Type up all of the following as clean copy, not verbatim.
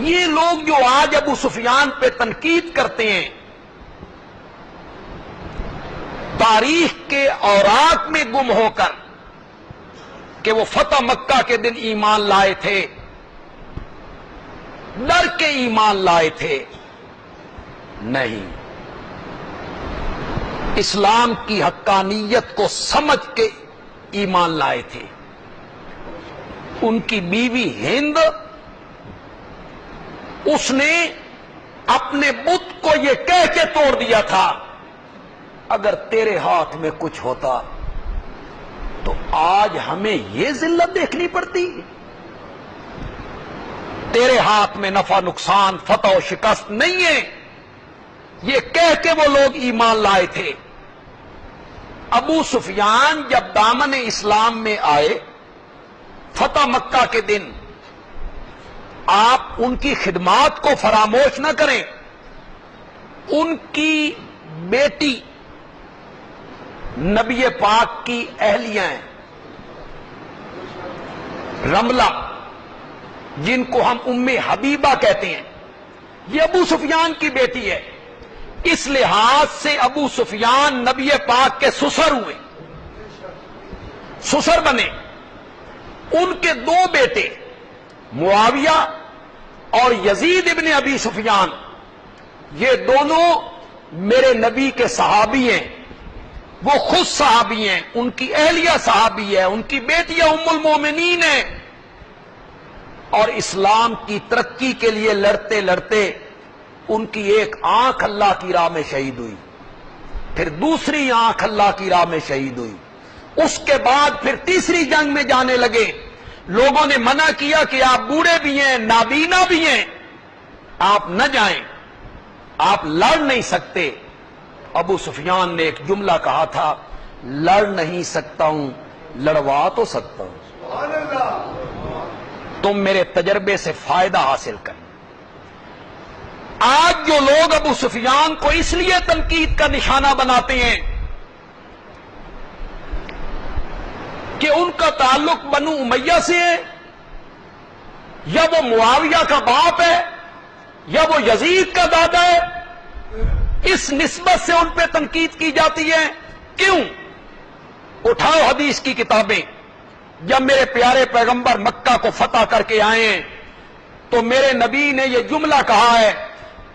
یہ لوگ جو آج ابو سفیان پہ تنقید کرتے ہیں، تاریخ کے اوراق میں گم ہو کر کہ وہ فتح مکہ کے دن ایمان لائے تھے، ڈر کے ایمان لائے تھے، نہیں، اسلام کی حقانیت کو سمجھ کے ایمان لائے تھے۔ ان کی بیوی ہند، اس نے اپنے بت کو یہ کہہ کے توڑ دیا تھا اگر تیرے ہاتھ میں کچھ ہوتا تو آج ہمیں یہ ذلت دیکھنی پڑتی۔ تیرے ہاتھ میں نفع نقصان فتح و شکست نہیں ہے، یہ کہہ کے وہ لوگ ایمان لائے تھے۔ ابو سفیان جب دامن اسلام میں آئے فتح مکہ کے دن، آپ ان کی خدمات کو فراموش نہ کریں۔ ان کی بیٹی نبی پاک کی اہلیہ ہیں، رملہ، جن کو ہم ام حبیبہ کہتے ہیں، یہ ابو سفیان کی بیٹی ہے۔ اس لحاظ سے ابو سفیان نبی پاک کے سسر ہوئے، سسر بنے۔ ان کے دو بیٹے معاویہ اور یزید ابن ابی سفیان، یہ دونوں میرے نبی کے صحابی ہیں، وہ خود صحابی ہیں، ان کی اہلیہ صحابی ہے، ان کی بیٹیاں ام المومنین ہیں، اور اسلام کی ترقی کے لیے لڑتے لڑتے ان کی ایک آنکھ اللہ کی راہ میں شہید ہوئی، پھر دوسری آنکھ اللہ کی راہ میں شہید ہوئی، اس کے بعد پھر تیسری جنگ میں جانے لگے۔ لوگوں نے منع کیا کہ آپ بوڑھے بھی ہیں، نابینا بھی ہیں، آپ نہ جائیں، آپ لڑ نہیں سکتے۔ ابو سفیان نے ایک جملہ کہا تھا، لڑ نہیں سکتا ہوں، لڑوا تو سکتا ہوں، تم میرے تجربے سے فائدہ حاصل کریں۔ آج جو لوگ ابو سفیان کو اس لیے تنقید کا نشانہ بناتے ہیں کہ ان کا تعلق بنو امیہ سے ہے، یا وہ معاویہ کا باپ ہے، یا وہ یزید کا دادا ہے، اس نسبت سے ان پہ تنقید کی جاتی ہے۔ کیوں؟ اٹھاؤ حدیث کی کتابیں۔ جب میرے پیارے پیغمبر مکہ کو فتح کر کے آئے ہیں تو میرے نبی نے یہ جملہ کہا ہے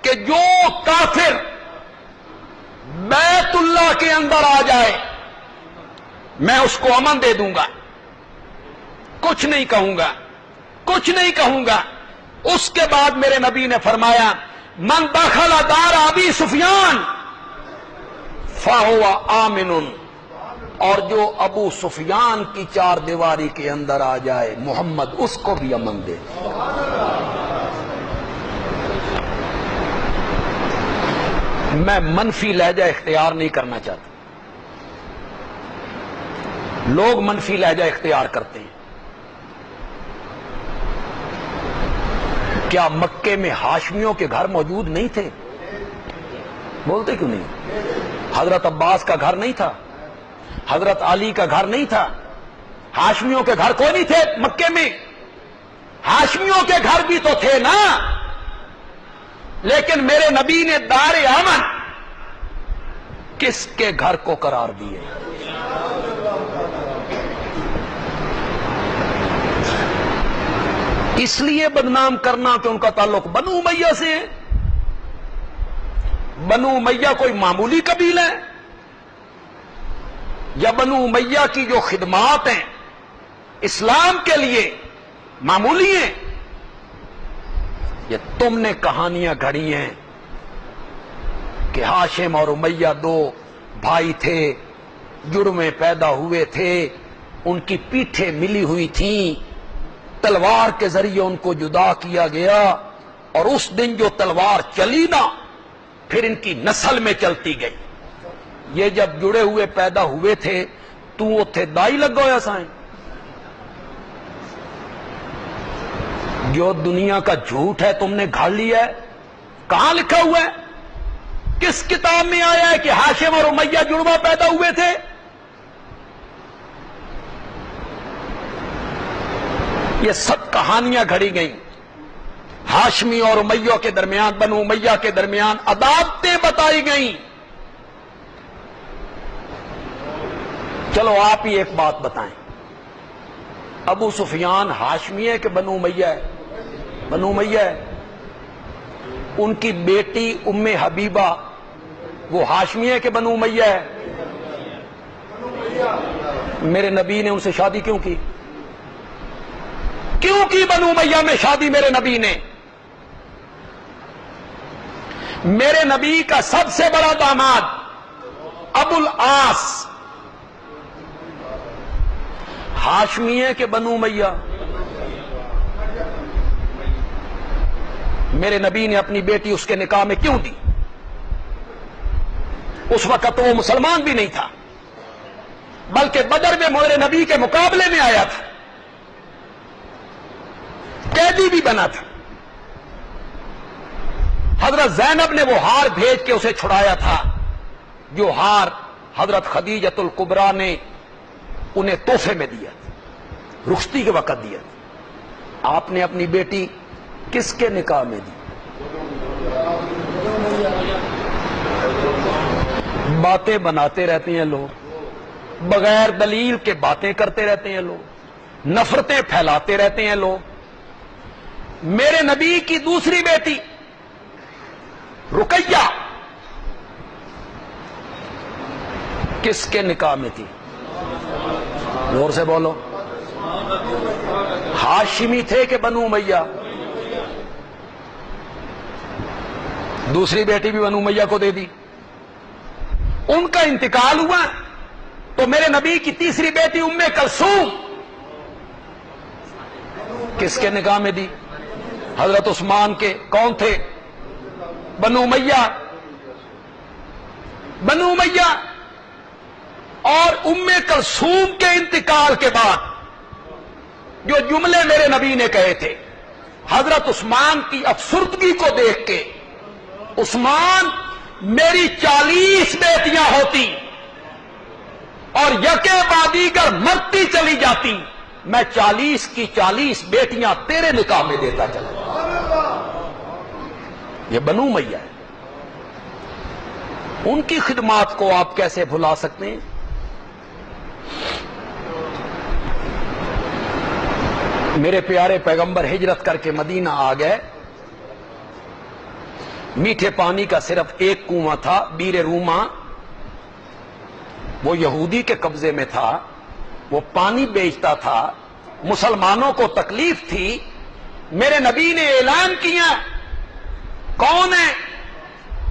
کہ جو کافر بیت اللہ کے اندر آ جائے میں اس کو امن دے دوں گا، کچھ نہیں کہوں گا، کچھ نہیں کہوں گا۔ اس کے بعد میرے نبی نے فرمایا، من دخل دار ابی سفیان فہو آمن، اور جو ابو سفیان کی چار دیواری کے اندر آ جائے محمد اس کو بھی امن دے۔ میں منفی لہجہ اختیار نہیں کرنا چاہتا، لوگ منفی لہجہ اختیار کرتے ہیں۔ کیا مکے میں ہاشمیوں کے گھر موجود نہیں تھے؟ بولتے کیوں نہیں؟ حضرت عباس کا گھر نہیں تھا؟ حضرت علی کا گھر نہیں تھا؟ ہاشمیوں کے گھر کوئی نہیں تھے مکے میں؟ ہاشمیوں کے گھر بھی تو تھے نا، لیکن میرے نبی نے دار امن کس کے گھر کو قرار دیے؟ اس لیے بدنام کرنا کہ ان کا تعلق بنو امیہ سے ہے۔ بنو امیہ کوئی معمولی قبیلہ ہے؟ یا بنو امیہ کی جو خدمات ہیں اسلام کے لیے معمولی ہیں؟ یہ تم نے کہانیاں گھڑی ہیں کہ ہاشم اور امیہ دو بھائی تھے، جڑ میں پیدا ہوئے تھے، ان کی پیٹھیں ملی ہوئی تھیں، تلوار کے ذریعے ان کو جدا کیا گیا، اور اس دن جو تلوار چلی نا پھر ان کی نسل میں چلتی گئی۔ یہ جب جڑے ہوئے پیدا ہوئے تھے تو وہ تھے دائی لگ گیا سائیں۔ جو دنیا کا جھوٹ ہے تم نے گھاڑ لیا ہے، کہاں لکھا ہوا ہے؟ کس کتاب میں آیا ہے کہ ہاشم اور امیہ جڑواں پیدا ہوئے تھے؟ یہ سب کہانیاں گھڑی گئیں۔ ہاشمی اور امیہ کے درمیان، بنو امیہ کے درمیان عداوتیں بتائی گئیں. چلو آپ ہی ایک بات بتائیں، ابو سفیان ہاشمی ہے کہ بنو امیہ ہے؟ بنو امیہ ہے. ان کی بیٹی ام حبیبہ وہ ہاشمی ہے کہ بنو امیہ ہے؟ میرے نبی نے ان سے شادی کیوں کی؟ کیوں کی بنو امیہ میں شادی میرے نبی نے؟ میرے نبی کا سب سے بڑا داماد ابو العاص ہاشمی ہے کہ بنو امیہ؟ میرے نبی نے اپنی بیٹی اس کے نکاح میں کیوں دی؟ اس وقت وہ مسلمان بھی نہیں تھا، بلکہ بدر میں میرے نبی کے مقابلے میں آیا تھا، قیدی بھی بنا تھا. حضرت زینب نے وہ ہار بھیج کے اسے چھڑایا تھا، جو ہار حضرت خدیجۃ الکبریٰ نے انہیں تحفے میں دیا تھا، رخصتی کے وقت دیا تھا. آپ نے اپنی بیٹی کس کے نکاح میں دی؟ باتیں بناتے رہتے ہیں لوگ، بغیر دلیل کے باتیں کرتے رہتے ہیں لوگ، نفرتیں پھیلاتے رہتے ہیں لوگ. میرے نبی کی دوسری بیٹی رقیہ کس کے نکاح میں تھی؟ زور سے بولو. ہاشمی تھے کہ بنو امیہ؟ دوسری بیٹی بھی بنو امیہ کو دے دی. ان کا انتقال ہوا تو میرے نبی کی تیسری بیٹی ام کلثوم کس کے نکاح میں دی؟ حضرت عثمان کے. کون تھے؟ بنو امیہ. بنو امیہ. اور ام کلثوم کے انتقال کے بعد جو جملے میرے نبی نے کہے تھے، حضرت عثمان کی افسردگی کو دیکھ کے، عثمان میری 40 بیٹیاں ہوتی اور یکے بعد دیگر مرتی چلی جاتی، میں 40 کی 40 بیٹیاں تیرے نکاح میں دیتا چلا جاتا. یہ بنو امیہ ہے. ان کی خدمات کو آپ کیسے بھلا سکتے ہیں؟ میرے پیارے پیغمبر ہجرت کر کے مدینہ آ گئے. میٹھے پانی کا صرف ایک کنواں تھا، بیر روما، وہ یہودی کے قبضے میں تھا، وہ پانی بیچتا تھا. مسلمانوں کو تکلیف تھی. میرے نبی نے اعلان کیا، کون ہے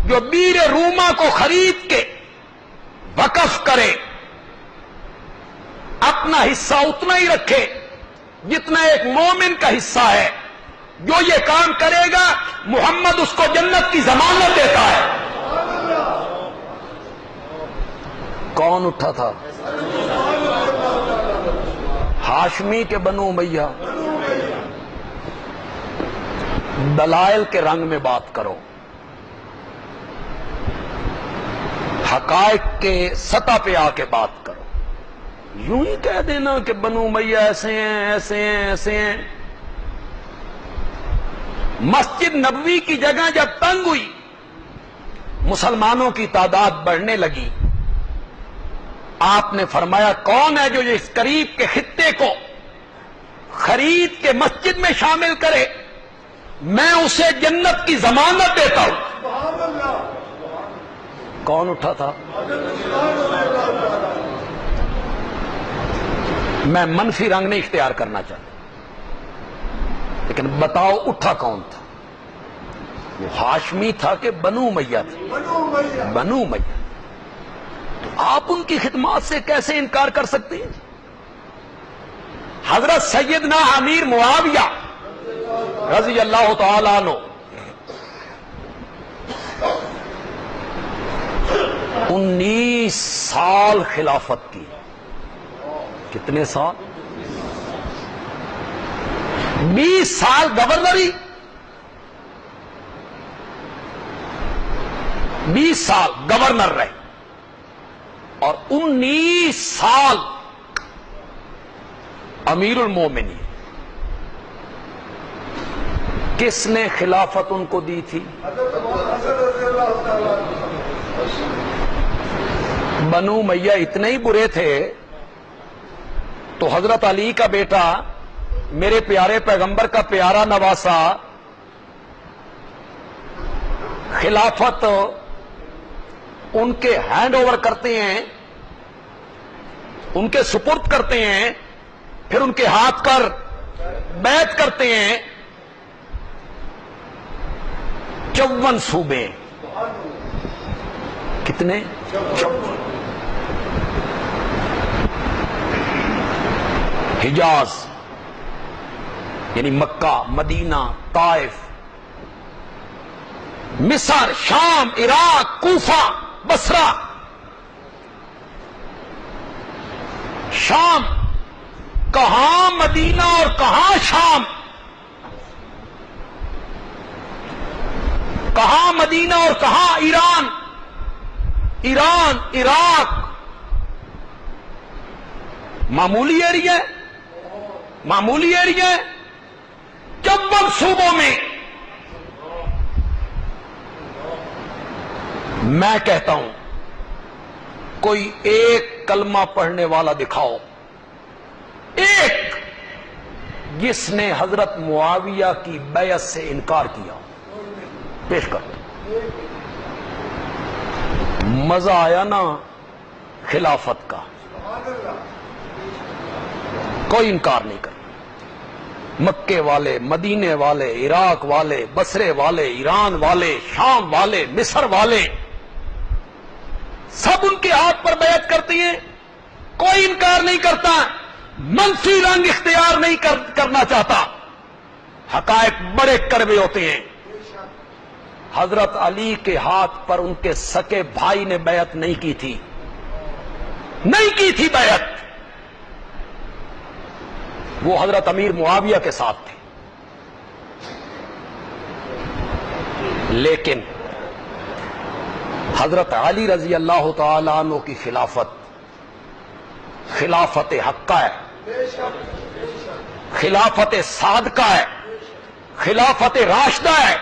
جو بیر روما کو خرید کے وقف کرے، اپنا حصہ اتنا ہی رکھے جتنا ایک مومن کا حصہ ہے، جو یہ کام کرے گا محمد اس کو جنت کی ضمانت دیتا ہے. کون اٹھا تھا؟ ہاشمی کے بنو امیہ. دلائل کے رنگ میں بات کرو، حقائق کے سطح پہ آ کے بات کرو. یوں ہی کہہ دینا کہ بنو امیہ ایسے ہیں ایسے ہیں ایسے ہیں. مسجد نبوی کی جگہ جب تنگ ہوئی، مسلمانوں کی تعداد بڑھنے لگی، آپ نے فرمایا کون ہے جو اس قریب کے خطے کو خرید کے مسجد میں شامل کرے، میں اسے جنت کی ضمانت دیتا ہوں. کون اٹھا تھا؟ میں منفی رنگ نہیں اختیار کرنا چاہتا، لیکن بتاؤ اٹھا کون تھا؟ وہ ہاشمی تھا کہ بنو امیہ تھا؟ بنو امیہ. تو آپ ان کی خدمات سے کیسے انکار کر سکتے ہیں؟ حضرت سیدنا امیر معاویہ رضی اللہ تعالی عنہ 19 سال خلافت کی. کتنے سال؟ 20 سال گورنری، 20 سال گورنر رہے اور 19 سال امیر المومنین. کس نے خلافت ان کو دی تھی؟ بنو امیہ اتنے ہی برے تھے تو حضرت علی کا بیٹا، میرے پیارے پیغمبر کا پیارا نواسا، خلافت ان کے ہینڈ اوور کرتے ہیں، ان کے سپرد کرتے ہیں، پھر ان کے ہاتھ پر بیعت کرتے ہیں 54 صوبے. کتنے؟ 54. حجاز یعنی مکہ، مدینہ، طائف، مصر، شام، عراق، کوفہ، بصرہ. شام کہاں مدینہ اور کہاں شام؟ کہاں مدینہ اور کہاں ایران؟ ایران، عراق معمولی ایریا ہے، معمولی ایریا ہے. 54 صوبوں میں. میں کہتا ہوں کوئی ایک کلمہ پڑھنے والا دکھاؤ، ایک، جس نے حضرت معاویہ کی بیعت سے انکار کیا. پیش کر. مزہ آیا نا خلافت کا؟ کوئی انکار نہیں کرتا. مکے والے، مدینے والے، عراق والے، بصرے والے، ایران والے، شام والے، مصر والے، سب ان کے ہاتھ پر بیعت کرتی ہیں. کوئی انکار نہیں کرتا، منفی رنگ اختیار نہیں کرنا چاہتا. حقائق بڑے کڑوے ہوتے ہیں. حضرت علی کے ہاتھ پر ان کے سکے بھائی نے بیعت نہیں کی تھی، نہیں کی تھی بیعت. وہ حضرت امیر معاویہ کے ساتھ تھے. لیکن حضرت علی رضی اللہ تعالی عنہ کی خلافت خلافت حقہ ہے، خلافت صادقہ ہے، خلافت راشدہ ہے.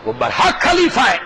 وہ برحق خلیفہ ہے.